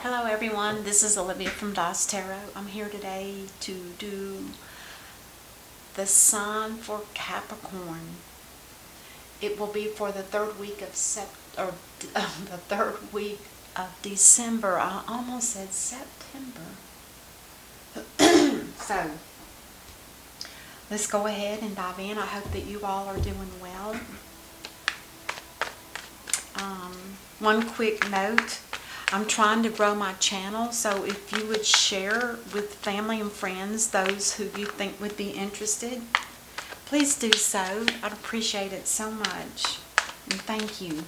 Hello everyone, this is Olivia from DOS Tarot. I'm here today to do the sign for Capricorn. It will be for the third week of December. I almost said September. So let's go ahead and dive in. I hope that you all are doing well. One quick note. I'm trying to grow my channel, so if you would share with family and friends, those who you think would be interested, please do so. I'd appreciate it so much. And thank you.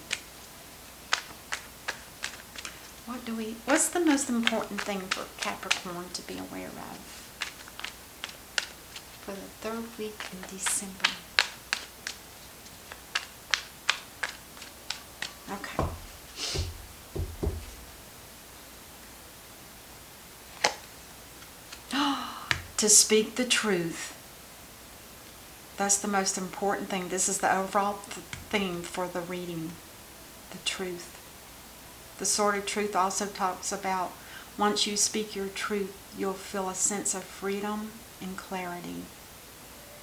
What's the most important thing for Capricorn to be aware of for the third week in December? Okay. To speak the truth. That's the most important thing. This is the overall theme for the reading. The truth. The Sword of Truth also talks about once you speak your truth, you'll feel a sense of freedom and clarity.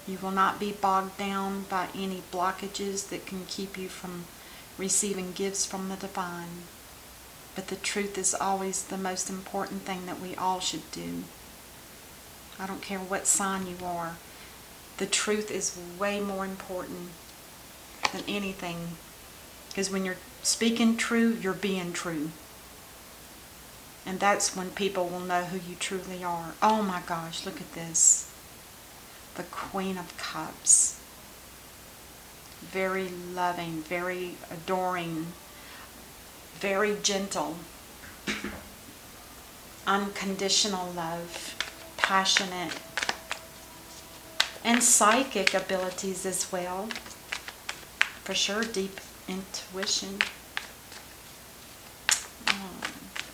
You will not be bogged down by any blockages that can keep you from receiving gifts from the divine. But the truth is always the most important thing that we all should do. I don't care what sign you are. The truth is way more important than anything. Because when you're speaking true, you're being true. And that's when people will know who you truly are. Oh my gosh, look at this. The Queen of Cups. Very loving, very adoring, very gentle. Unconditional love. Passionate and psychic abilities as well. For sure, deep intuition.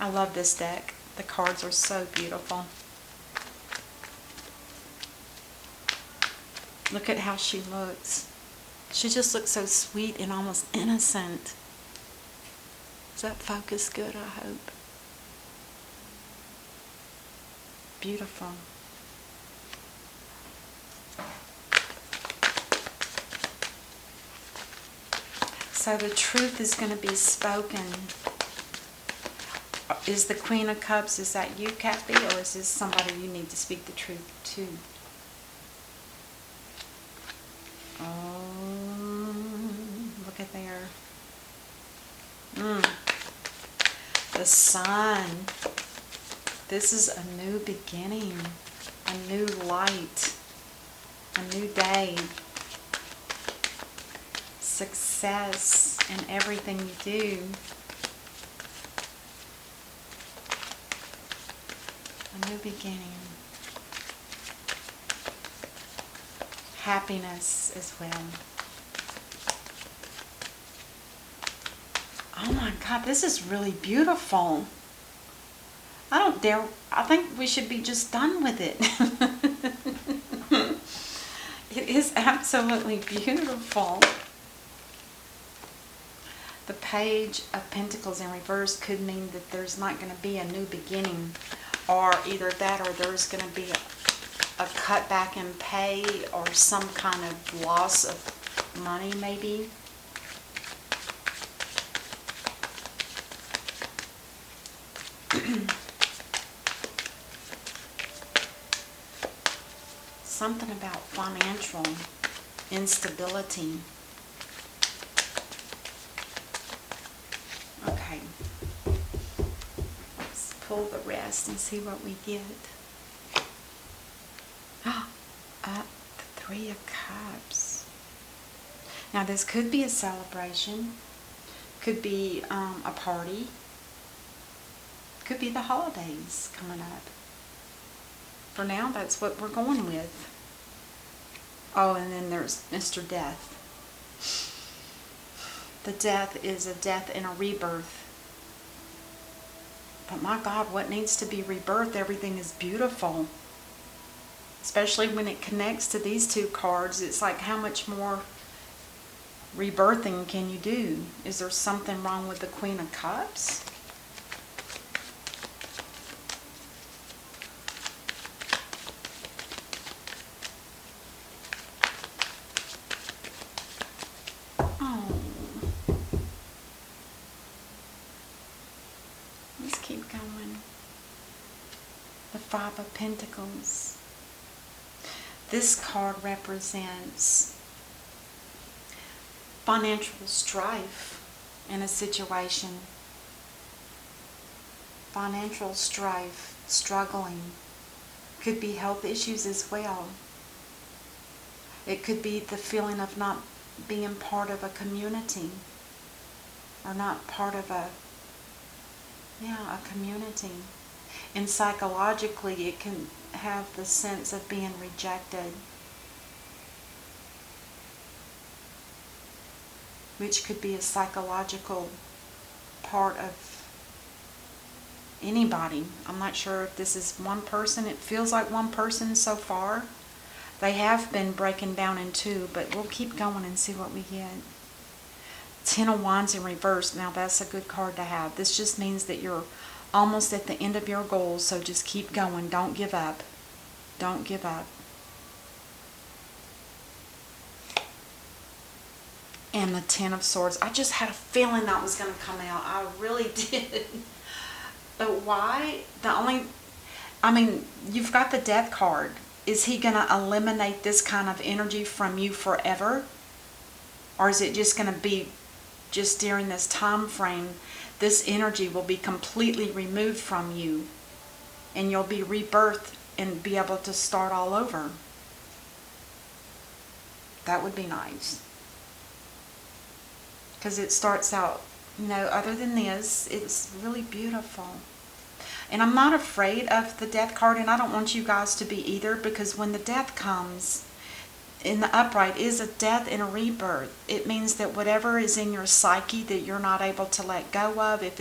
I love this deck. The cards are so beautiful. Look at how she looks. She just looks so sweet and almost innocent. Is that focus good, I hope? Beautiful. So the truth is going to be spoken. Is the Queen of Cups, is that you, Cappy, or is this somebody you need to speak the truth to? Oh, look at there. The Sun. This is a new beginning, a new light, a new day, success in everything you do, a new beginning, happiness as well. Oh my God, this is really beautiful. I think we should be just done with it. It is absolutely beautiful. The Page of Pentacles in reverse could mean that there's not going to be a new beginning, or either that or there's going to be a cutback in pay or some kind of loss of money maybe. Something about financial instability. Okay. Let's pull the rest and see what we get. The Three of Cups. Now this could be a celebration. Could be a party. Could be the holidays coming up. For now, that's what we're going with. Oh, and then there's Mr. Death. The death is a death and a rebirth. But my God, what needs to be rebirthed? Everything is beautiful. Especially when it connects to these two cards. It's like, how much more rebirthing can you do? Is there something wrong with the Queen of Cups? Let's keep going. The Five of Pentacles. This card represents financial strife in a situation. Financial strife, struggling. Could be health issues as well. It could be the feeling of not being part of a community, or not part of a community. And psychologically, it can have the sense of being rejected, which could be a psychological part of anybody. I'm not sure if this is one person. It feels like one person so far. They have been breaking down in two, but we'll keep going and see what we get. Ten of Wands in reverse. Now that's a good card to have. This just means that you're almost at the end of your goals, so just keep going. Don't give up. Don't give up. And the Ten of Swords. I just had a feeling that was going to come out. I really did. But why? You've got the Death card. Is he going to eliminate this kind of energy from you forever? Or is it just going to be just during this time frame? This energy will be completely removed from you, and you'll be rebirthed and be able to start all over. That would be nice. Because it starts out, other than this, it's really beautiful. And I'm not afraid of the Death card, and I don't want you guys to be either, because when the Death comes in the upright is a death and a rebirth. It means that whatever is in your psyche that you're not able to let go of, if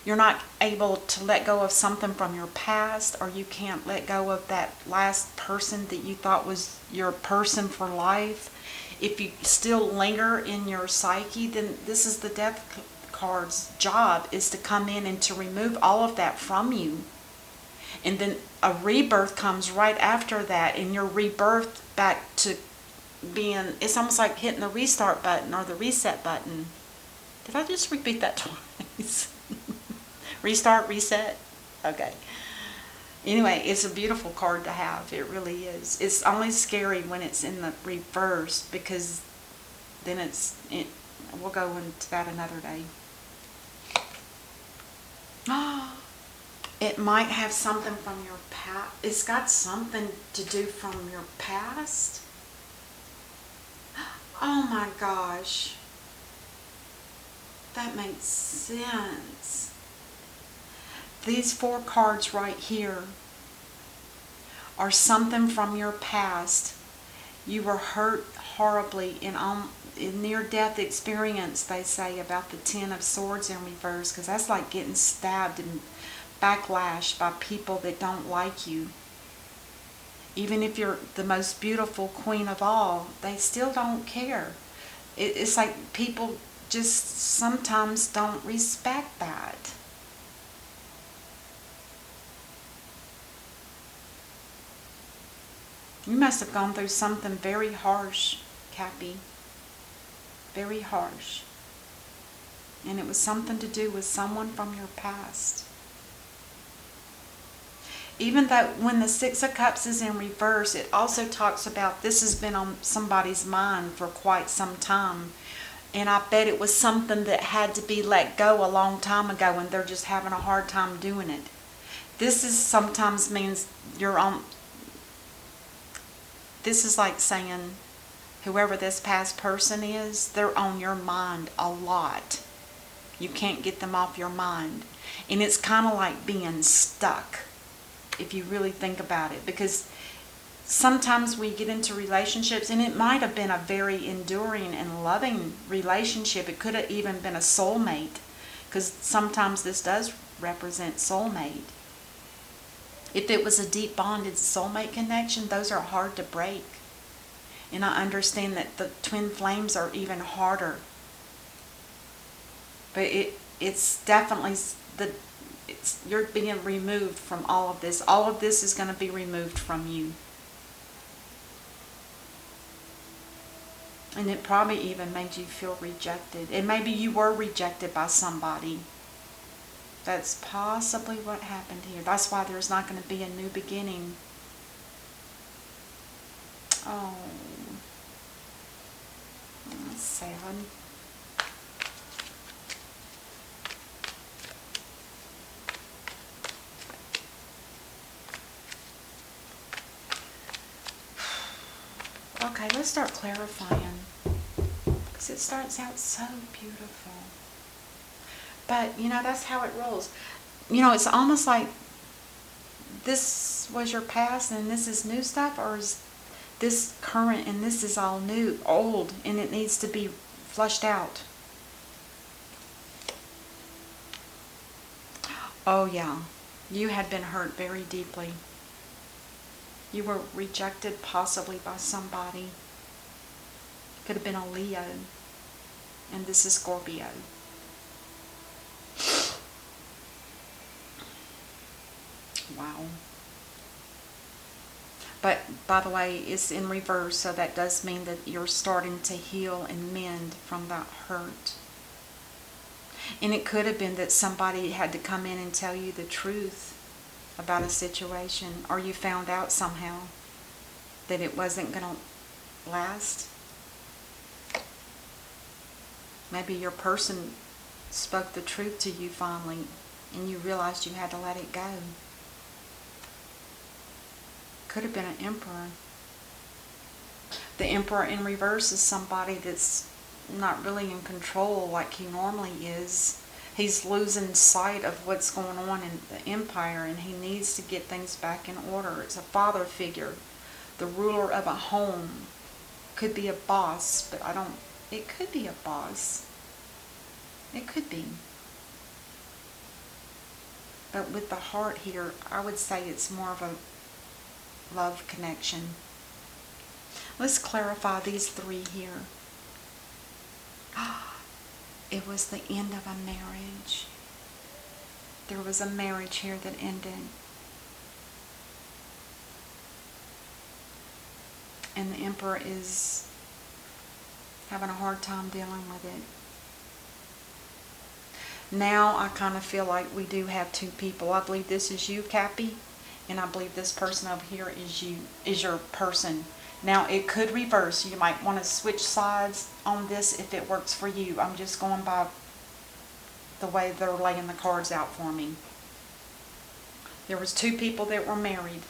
you're not able to let go of something from your past, or you can't let go of that last person that you thought was your person for life, if you still linger in your psyche, then this is the Death card's job, is to come in and to remove all of that from you. And then a rebirth comes right after that, and you're rebirthed back to being, it's almost like hitting the restart button or the reset button. Did I just repeat that twice? Restart, reset? Okay. Anyway, it's a beautiful card to have. It really is. It's only scary when it's in the reverse, because then we'll go into that another day. It might have something from your past. It's got something to do from your past. Oh my gosh. That makes sense. These four cards right here are something from your past. You were hurt horribly in near-death experience, they say, about the Ten of Swords in reverse, because that's like getting stabbed and backlash by people that don't like you. Even if you're the most beautiful queen of all, they still don't care. It's like people just sometimes don't respect that. You must have gone through something very harsh, Cappy. Very harsh. And it was something to do with someone from your past. Even though when the Six of Cups is in reverse, it also talks about this has been on somebody's mind for quite some time. And I bet it was something that had to be let go a long time ago, and they're just having a hard time doing it. This is sometimes means you're on. This is like saying whoever this past person is, they're on your mind a lot. You can't get them off your mind. And it's kind of like being stuck, if you really think about it. Because sometimes we get into relationships, and it might have been a very enduring and loving relationship. It could have even been a soulmate, because sometimes this does represent soulmate. If it was a deep bonded soulmate connection, those are hard to break. And I understand that the twin flames are even harder. But it's definitely, you're being removed from all of this. All of this is going to be removed from you. And it probably even made you feel rejected. And maybe you were rejected by somebody. That's possibly what happened here. That's why there's not going to be a new beginning. Oh, that's sad. Okay, let's start clarifying. Because it starts out so beautiful. But, you know, that's how it rolls. You know, it's almost like this was your past and this is new stuff, or is this current and this is all new, old, and it needs to be flushed out. Oh yeah, you had been hurt very deeply. You were rejected possibly by somebody. Could have been a Leo, and this is Scorpio. Wow. But by the way, it's in reverse, so that does mean that you're starting to heal and mend from that hurt. And it could have been that somebody had to come in and tell you the truth about a situation, or you found out somehow that it wasn't going to last. Maybe your person spoke the truth to you finally, and you realized you had to let it go. Could have been an emperor. The emperor in reverse is somebody that's not really in control like he normally is. He's losing sight of what's going on in the empire, and he needs to get things back in order. It's a father figure, the ruler of a home. Could be a boss, but it could be a boss. It could be. But with the heart here, I would say it's more of a love connection. Let's clarify these three here. It was the end of a marriage. There was a marriage here that ended. And the emperor is having a hard time dealing with it. Now I kind of feel like we do have two people. I believe this is you, Cappy, and I believe this person over here is your person. Now it could reverse. You might want to switch sides on this if it works for you. I'm just going by the way they're laying the cards out for me. There was two people that were married.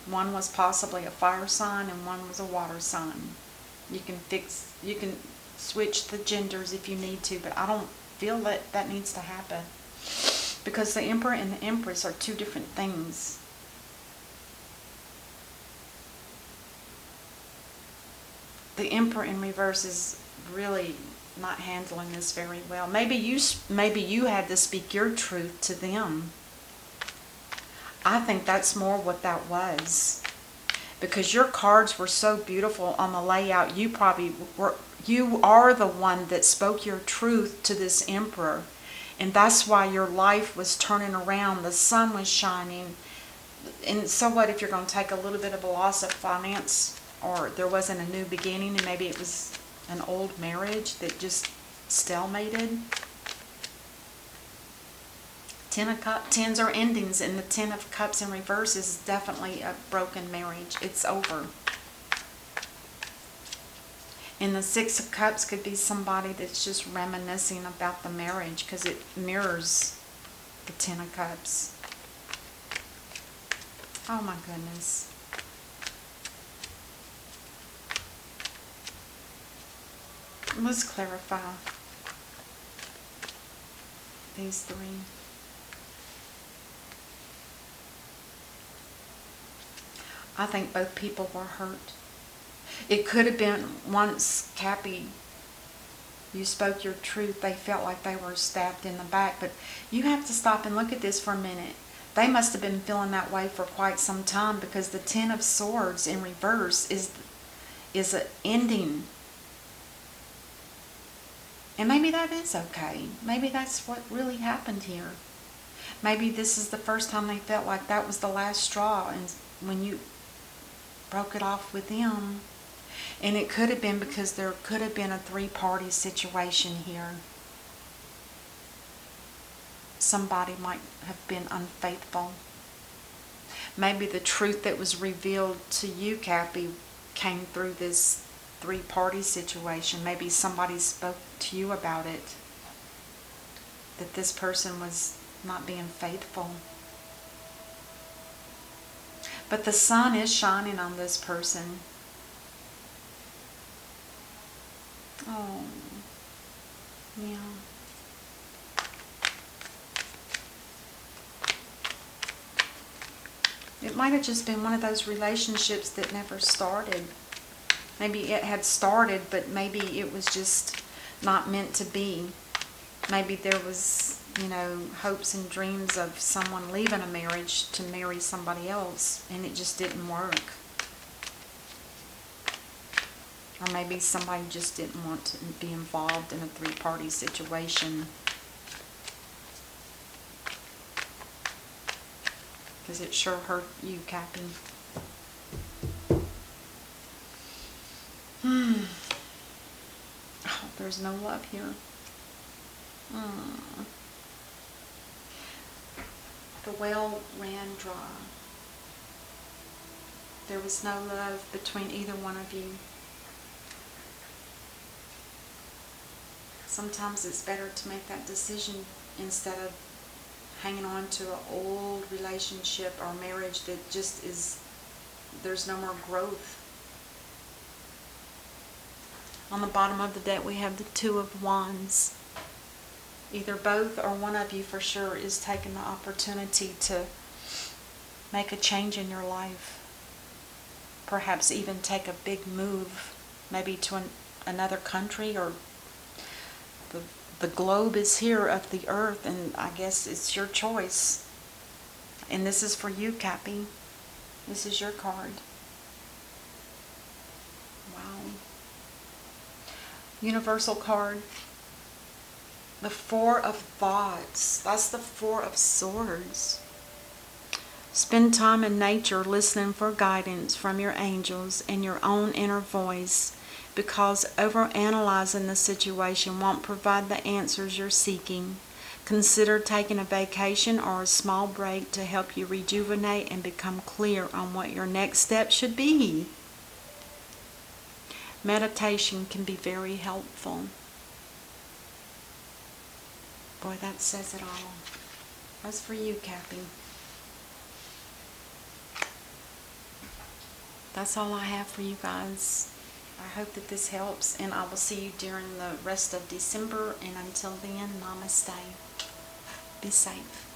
One was possibly a fire sign and one was a water sign. You can switch the genders if you need to, but I don't feel that needs to happen, because the emperor and the empress are two different things. The emperor in reverse is really not handling this very well. Maybe you had to speak your truth to them. I think that's more what that was, because your cards were so beautiful on the layout. You are the one that spoke your truth to this emperor, and that's why your life was turning around. The sun was shining. And so what if you're going to take a little bit of a loss of finance, or there wasn't a new beginning, and maybe it was an old marriage that just stalemated? Tens are endings, and the Ten of Cups in reverse is definitely a broken marriage. It's over. And the Six of Cups could be somebody that's just reminiscing about the marriage, because it mirrors the Ten of Cups. Oh my goodness. Let's clarify these three. I think both people were hurt. It could have been, once, Cappy, you spoke your truth, they felt like they were stabbed in the back. But you have to stop and look at this for a minute. They must have been feeling that way for quite some time, because the Ten of Swords in reverse is an ending. And maybe that is okay. Maybe that's what really happened here. Maybe this is the first time they felt like that was the last straw, and when you broke it off with them. And it could have been because there could have been a three-party situation here. somebody might have been unfaithful. Maybe the truth that was revealed to you, Cappy, came through this three-party situation. Maybe somebody spoke to you about it, that this person was not being faithful. But the sun is shining on this person. Oh, yeah. It might have just been one of those relationships that never started. Maybe it had started, but maybe it was just not meant to be. Maybe there was, hopes and dreams of someone leaving a marriage to marry somebody else, and it just didn't work. Or maybe somebody just didn't want to be involved in a three-party situation. Because it sure hurt you, Cappy. Oh, there's no love here. The well ran dry. There was no love between either one of you. Sometimes it's better to make that decision instead of hanging on to an old relationship or marriage that just is, there's no more growth. On the bottom of the deck we have the Two of Wands. Either both or one of you for sure is taking the opportunity to make a change in your life. Perhaps even take a big move, maybe to another country, or the globe is here of the earth, and I guess it's your choice. And this is for you, Cappy. This is your card. Wow. Universal card. The Four of Thoughts. That's the Four of Swords. Spend time in nature listening for guidance from your angels and your own inner voice, because overanalyzing the situation won't provide the answers you're seeking. Consider taking a vacation or a small break to help you rejuvenate and become clear on what your next step should be. Meditation can be very helpful. Boy, that says it all. That's for you, Cappy. That's all I have for you guys. I hope that this helps, and I will see you during the rest of December. And until then, namaste. Be safe.